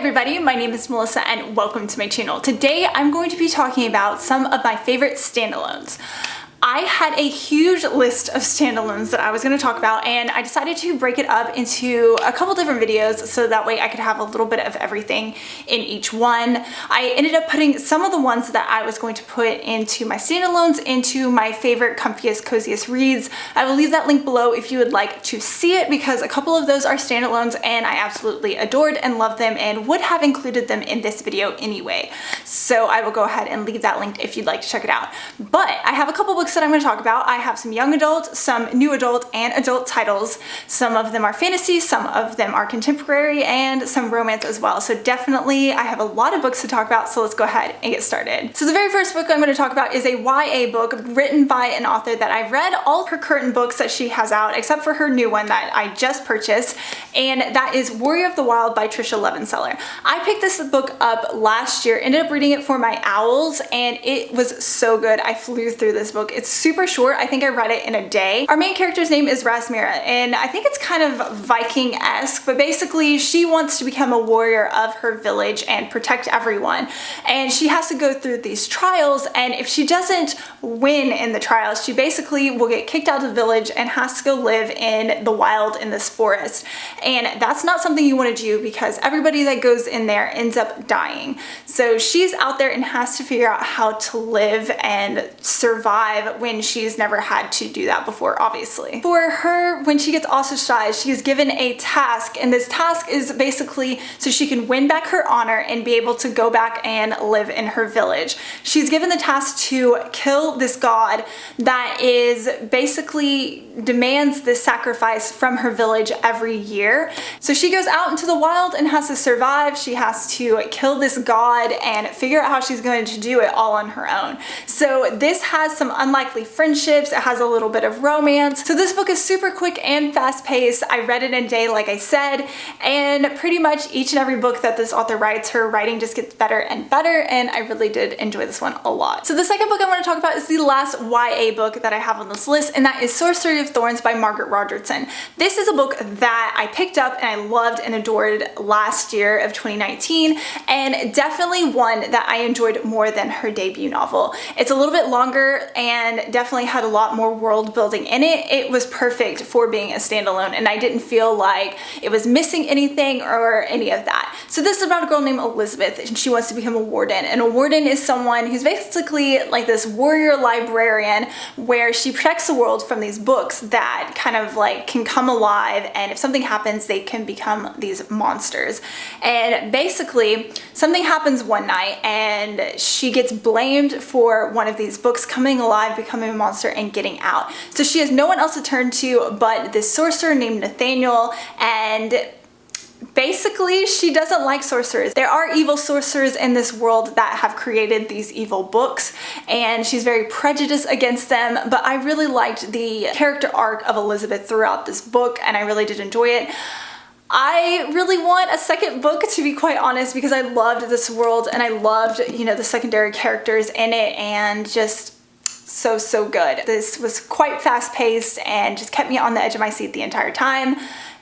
everybody, my name is Melissa and welcome to my channel. Today I'm going to be talking about some of my favorite standalones. I had a huge list of standalones that I was going to talk about, and I decided to break it up into a couple different videos so that way I could have a little bit of everything in each one. I ended up putting some of the ones that I was going to put into my standalones into my favorite, comfiest, coziest reads. I will leave that link below if you would like to see it, because a couple of those are standalones and I absolutely adored and loved them and would have included them in this video anyway. So I will go ahead and leave that link if you'd like to check it out. But I have a couple books that I'm going to talk about. I have some young adult, some new adult, and adult titles. Some of them are fantasy, some of them are contemporary, and some romance as well. So definitely I have a lot of books to talk about, so let's go ahead and get started. So the very first book I'm going to talk about is a YA book written by an author that I've read all of her current books that she has out, except for her new one that I just purchased, and that is Warrior of the Wild by Trisha Levenseller. I picked this book up last year, ended up reading it for my owls, and it was so good. I flew through this book. It's super short. I think I read it in a day. Our main character's name is Rasmira, and I think it's kind of Viking-esque, but basically she wants to become a warrior of her village and protect everyone. And she has to go through these trials, and if she doesn't win in the trials, she basically will get kicked out of the village and has to go live in the wild in this forest. And that's not something you want to do, because everybody that goes in there ends up dying. So she's out there and has to figure out how to live and survive when she's never had to do that before, obviously. For her, when she gets ostracized, she is given a task, and this task is basically so she can win back her honor and be able to go back and live in her village. She's given the task to kill this god that is basically demands this sacrifice from her village every year. So she goes out into the wild and has to survive. She has to kill this god and figure out how she's going to do it all on her own. So this has some unlikely friendships. It has a little bit of romance. So this book is super quick and fast paced. I read it in a day, like I said, and pretty much each and every book that this author writes, her writing just gets better and better, and I really did enjoy this one a lot. So the second book I want to talk about is the last YA book that I have on this list, and that is Sorcery of Thorns by Margaret Rogerson. This is a book that I picked up and I loved and adored last year of 2019, and definitely one that I enjoyed more than her debut novel. It's a little bit longer and definitely had a lot more world building in it. It was perfect for being a standalone, and I didn't feel like it was missing anything or any of that. So this is about a girl named Elizabeth, and she wants to become a warden, and a warden is someone who's basically like this warrior librarian where she protects the world from these books that kind of like can come alive, and if something happens they can become these monsters. And basically something happens one night and she gets blamed for one of these books coming alive, becoming a monster, and getting out. So she has no one else to turn to but this sorcerer named Nathaniel, and basically she doesn't like sorcerers. There are evil sorcerers in this world that have created these evil books, and she's very prejudiced against them, but I really liked the character arc of Elizabeth throughout this book, and I really did enjoy it. I really want a second book, to be quite honest, because I loved this world and I loved, you know, the secondary characters in it, and just so good. This was quite fast paced and just kept me on the edge of my seat the entire time.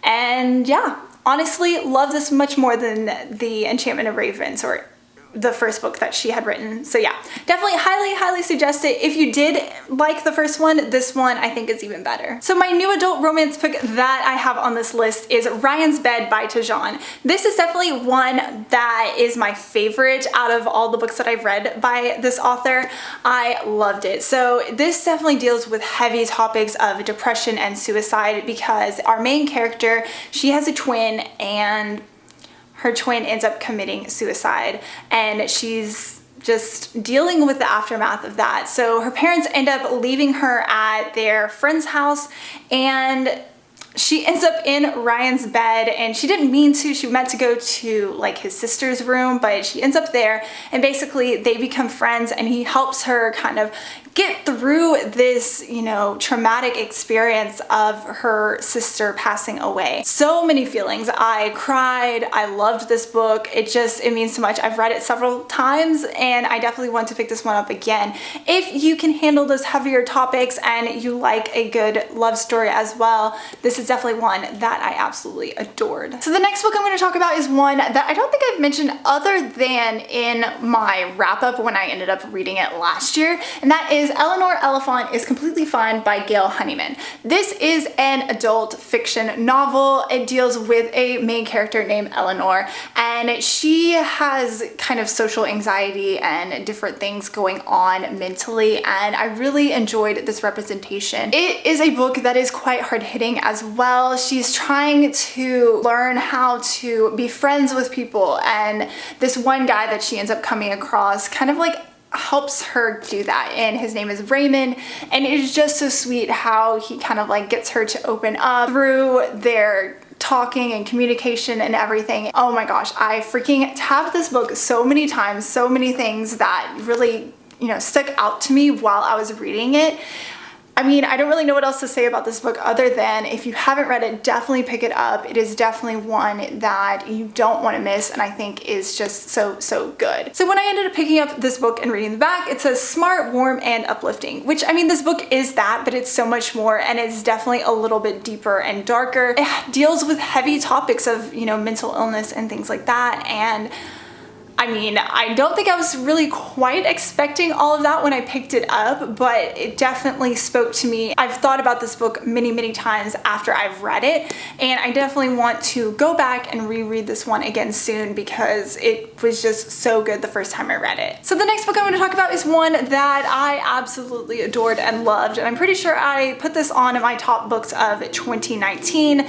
And yeah, honestly, love this much more than the Enchantment of Ravens or the first book that she had written. So yeah, definitely highly suggest it. If you did like the first one, this one I think is even better. So my new adult romance book that I have on this list is Ryan's Bed by Tajan. This is definitely one that is my favorite out of all the books that I've read by this author. I loved it. So this definitely deals with heavy topics of depression and suicide, because our main character, she has a twin, and her twin ends up committing suicide, and she's just dealing with the aftermath of that. So her parents end up leaving her at their friend's house, and she ends up in Ryan's bed, and she didn't mean to. She meant to go to like his sister's room, but she ends up there, and basically they become friends, and he helps her kind of get through this, you know, traumatic experience of her sister passing away. So many feelings. I cried. I loved this book. It means so much. I've read it several times and I definitely want to pick this one up again. If you can handle those heavier topics and you like a good love story as well, this is definitely one that I absolutely adored. So the next book I'm going to talk about is one that I don't think I've mentioned other than in my wrap up when I ended up reading it last year, and that is Eleanor Elephant is Completely Fine by Gail Honeyman. This is an adult fiction novel. It deals with a main character named Eleanor, and she has kind of social anxiety and different things going on mentally, and I really enjoyed this representation. It is a book that is quite hard-hitting as well. She's trying to learn how to be friends with people, and this one guy that she ends up coming across kind of like helps her do that, and his name is Raymond, and it is just so sweet how he kind of like gets her to open up through their talking and communication and everything. Oh my gosh, I freaking tabbed this book so many times, so many things that really, you know, stuck out to me while I was reading it. I mean, I don't really know what else to say about this book other than if you haven't read it, definitely pick it up. It is definitely one that you don't want to miss, and I think is just so good. So when I ended up picking up this book and reading the back, it says smart, warm, and uplifting, which I mean, this book is that, but it's so much more, and it's definitely a little bit deeper and darker. It deals with heavy topics of, you know, mental illness and things like that, and I mean, I don't think I was really quite expecting all of that when I picked it up, but it definitely spoke to me. I've thought about this book many times after I've read it, and I definitely want to go back and reread this one again soon because it was just so good the first time I read it. So the next book I'm going to talk about is one that I absolutely adored and loved, and I'm pretty sure I put this on my top books of 2019.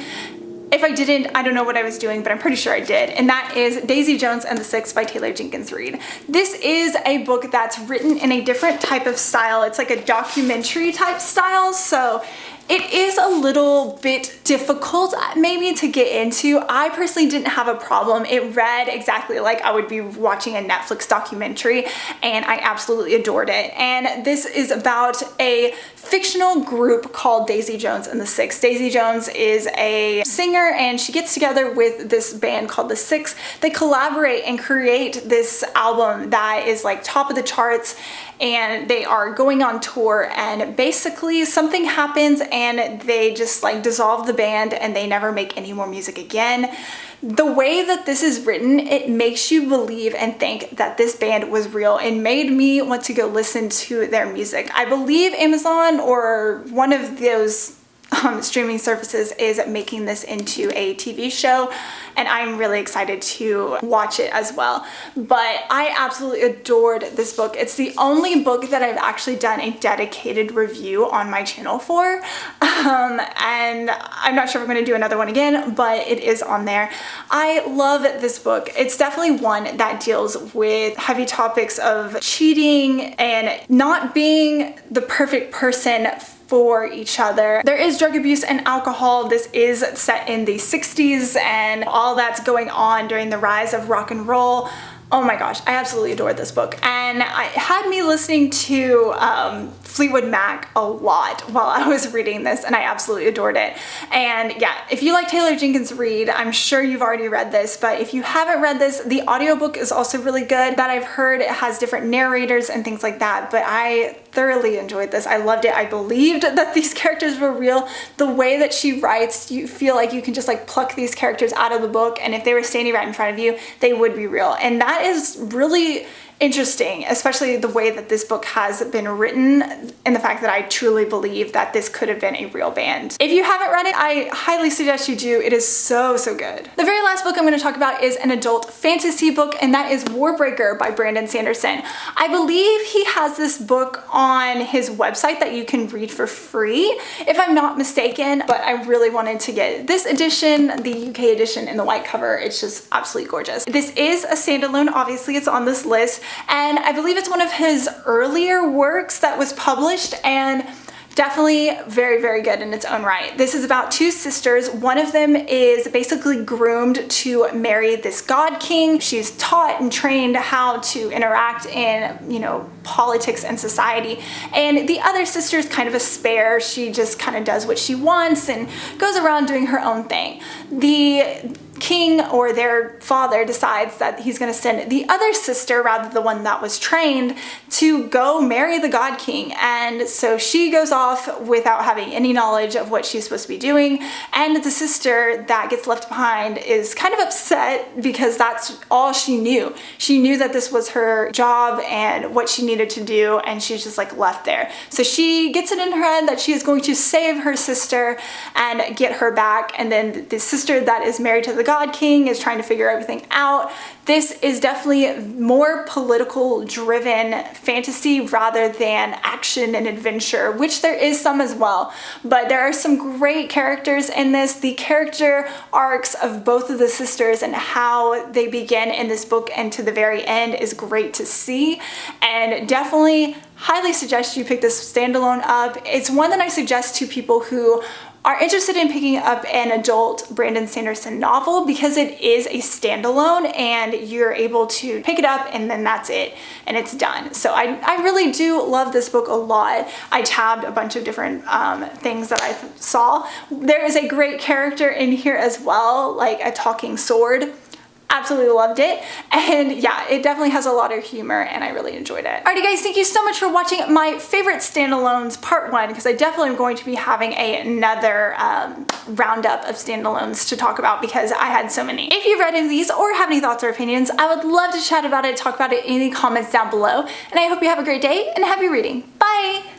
If I didn't, I don't know what I was doing, but I'm pretty sure I did. And that is Daisy Jones and the Six by Taylor Jenkins Reid. This is a book that's written in a different type of style. It's like a documentary type style. So it is a little bit difficult maybe to get into. I personally didn't have a problem. It read exactly like I would be watching a Netflix documentary, and I absolutely adored it. And this is about a fictional group called Daisy Jones and the Six. Daisy Jones is a singer, and she gets together with this band called the Six. They collaborate and create this album that is like top of the charts, and they are going on tour, and basically something happens and they just like dissolve the band and they never make any more music again. The way that this is written, it makes you believe and think that this band was real and made me want to go listen to their music. I believe Amazon or one of those streaming services is making this into a TV show, and I'm really excited to watch it as well. But I absolutely adored this book. It's the only book that I've actually done a dedicated review on my channel for, and I'm not sure if I'm going to do another one again, but it is on there. I love this book. It's definitely one that deals with heavy topics of cheating and not being the perfect person for each other. There is drug abuse and alcohol. This is set in the 60s and all that's going on during the rise of rock and roll. Oh my gosh, I absolutely adored this book, and it had me listening to Fleetwood Mac a lot while I was reading this, and I absolutely adored it. And yeah, if you like Taylor Jenkins Reid, I'm sure you've already read this, but if you haven't read this, the audiobook is also really good that I've heard. It has different narrators and things like that, but I thoroughly enjoyed this. I loved it. I believed that these characters were real. The way that she writes, you feel like you can just like pluck these characters out of the book, and if they were standing right in front of you, they would be real. And that is really interesting, especially the way that this book has been written and the fact that I truly believe that this could have been a real band. If you haven't read it, I highly suggest you do. It is so good. The very last book I'm going to talk about is an adult fantasy book, and that is Warbreaker by Brandon Sanderson. I believe he has this book on his website that you can read for free, if I'm not mistaken, but I really wanted to get this edition, the UK edition in the white cover. It's just absolutely gorgeous. This is a standalone, obviously it's on this list, and I believe it's one of his earlier works that was published, and Definitely very, very good in its own right. This is about two sisters. One of them is basically groomed to marry this god king. She's taught and trained how to interact in, politics and society. And the other sister is kind of a spare. She just kind of does what she wants and goes around doing her own thing. The king, or their father, decides that he's going to send the other sister, rather the one that was trained, to go marry the god king. And so she goes off without having any knowledge of what she's supposed to be doing, and the sister that gets left behind is kind of upset because that's all she knew. She knew that this was her job and what she needed to do, and she's just like left there. So she gets it in her head that she is going to save her sister and get her back, and then the sister that is married to the god king is trying to figure everything out. This is definitely more political driven fantasy rather than action and adventure, which there is some as well, but there are some great characters in this. The character arcs of both of the sisters and how they begin in this book and to the very end is great to see, and definitely highly suggest you pick this standalone up. It's one that I suggest to people who are interested in picking up an adult Brandon Sanderson novel, because it is a standalone and you're able to pick it up and then that's it and it's done. So I really do love this book a lot. I tabbed a bunch of different things that I saw. There is a great character in here as well, like a talking sword. Absolutely loved it, and yeah, it definitely has a lot of humor and I really enjoyed it. Alrighty guys, thank you so much for watching my favorite standalones part 1, because I definitely am going to be having another roundup of standalones to talk about because I had so many. If you've read any of these or have any thoughts or opinions, I would love to chat about it, talk about it in the comments down below, and I hope you have a great day and happy reading. Bye!